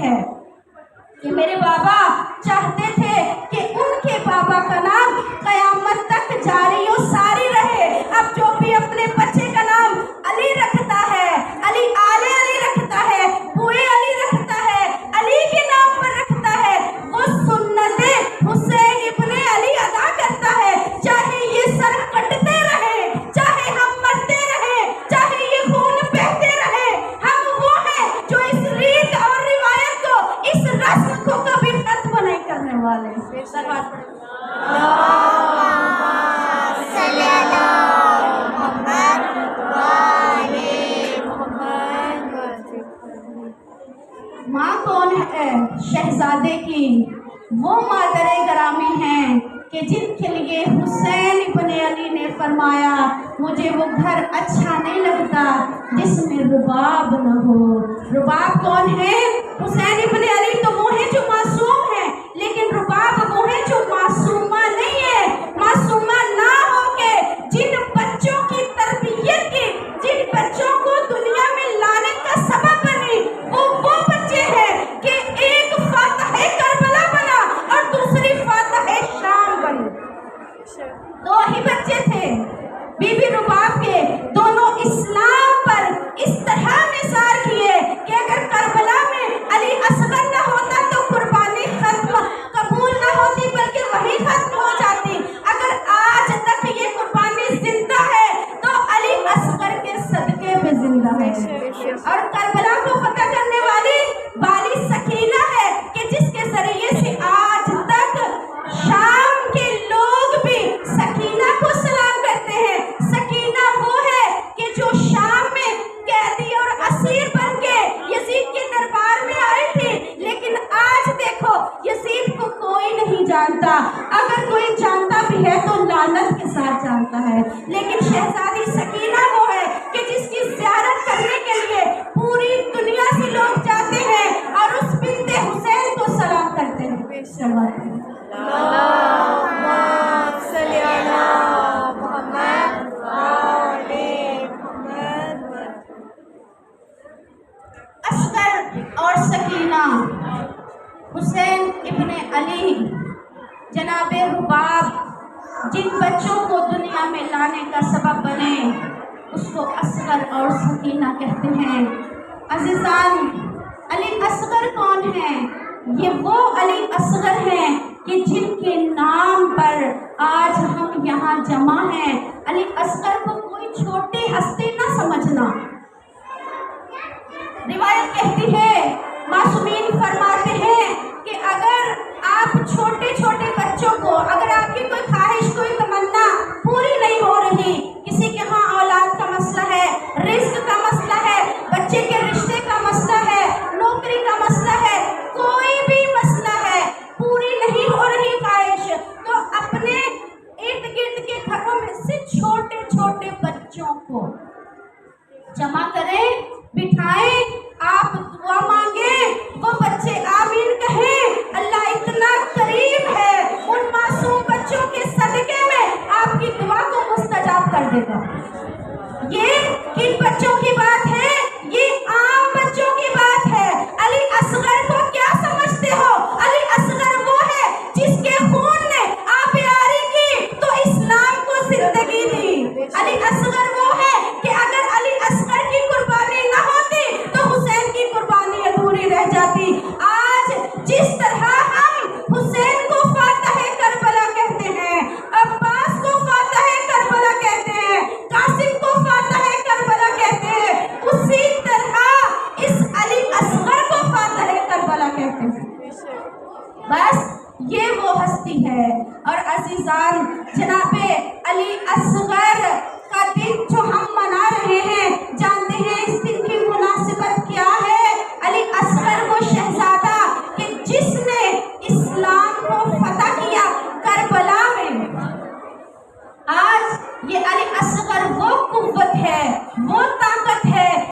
है कि मेरे बाबा चाहते थे कि उनके बाबा का नाम कयामत तक जारी और सारी रहे। अब जो भी अपने बच्चे का नाम अली रखता है, अली आले अली रखता है, बुए अली रखता है, अली के नाम पर रखता है, वो सुन्नते हुसैन इब्ने अली अदा करता है। चाहे ये सर कटते रहे, चाहे हम मरते रहे, चाहे ये खून बहते रहे, हम वो हैं जो इस रीत और रिवायत को, इस रस्म को कभी खत्म नहीं करने वाले। माँ कौन है शहजादे की? वो मादरे ग्रामी हैं कि जिनके लिए हुसैन इब्ने अली ने फरमाया, मुझे वो घर अच्छा नहीं लगता जिसमें रुबाब न हो। रुबाब कौन है? हुसैन इब्ने अली तो वो है जो मासूम है, लेकिन रुबाब वो है जो मासूमा नहीं है। मासूमा ना होके जिन बच्चों की तरबियत की, जिन बच्चों को दुनिया में लाने का सबब बनी, वो बच्चे हैं कि एक फातह करबला बना और दूसरी फातह शाम बनी। दो ही बच्चे थे बीबी रुबाब के, दोनों इस्लाम पर इस तरह निसार किए कि अगर करबला में अली असगर न होता तो कुर्बानी खत्म कबूल न होती, बल्कि वही खत्म हो जाती। अगर आज तक ये कुर्बानी जिंदा है तो अली असगर के सदके में जिंदा है। और करबला को फतह करने वाली बाली सकीना है कि जिसके जरिए से आज तक शाम के लोग भी सकीना को सलाम करते हैं। सकीना वो है कि जो शाम में कैदी और असीर बन के यजीद के दरबार में आई थी, लेकिन आज देखो यजीद को कोई नहीं जानता। अगर कोई जानता भी है तो लानत के साथ जानता है। लेकिन शहजादी सकीना वो है कि जिसकी ज़ियारत करने के लिए पूरी दुनिया से लोग जाते हैं और उस बिन्ते हुसैन को सलाम करते हैं। असगर और सकीना, हुसैन इब्ने अली, जनाबे रुबाब जिन बच्चों को दुनिया में लाने का सबब बने, उसको असगर और सकीना कहते हैं। अजीजान, अली असगर कौन है? ये वो अली असगर हैं कि जिनके नाम पर आज हम यहाँ जमा हैं। अली असगर को कोई छोटी हस्ती ना समझना। रिवायत कहती है, मासूमीन फरमाते हैं कि अगर आप छोटे छोटे बच्चों को, अगर आपकी कोई ख्वाहिश, कोई तमन्ना पूरी नहीं हो रही, किसी के यहाँ औलाद का मसला है, रिस्क का मसला है, बच्चे के रिश्ते का मसला है, नौकरी का मसला है, कोई भी मसला है, पूरी नहीं हो रही ख्वाहिश, तो अपने इर्द गिर्द के घरों में से छोटे छोटे बच्चों को जमा करें, बिठाएं, आप दुआ मांगे, वो बच्चे आमीन कहें। अल्लाह इतना करीब है उन मासूम बच्चों के सदके में, आपकी दुआ को मुस्तजाब कर देगा। ये किन बच्चों की बात है? ये आम बच्चों की बात है। अली असगर को क्या समझते हो? अली असगर वो है जिसके खून ने आबियारी की तो इस्लाम को जिंदगी दी। अली असगर वो है कि अगर अली असगर की कुर्बानी न होती तो हुसैन की कुर्बानी अधूरी रह जाती। आज जिस तरह हम हुसैन को फातह करबला कहते हैं, अब्बास को फातह करबला कहते हैं, कासिम को फातह करबला कहते हैं, उसी तरह इस अली असगर को फातह करबला कहते हैं। बस ये वो हस्ती है। और अजीजान, जनाबे अली असगर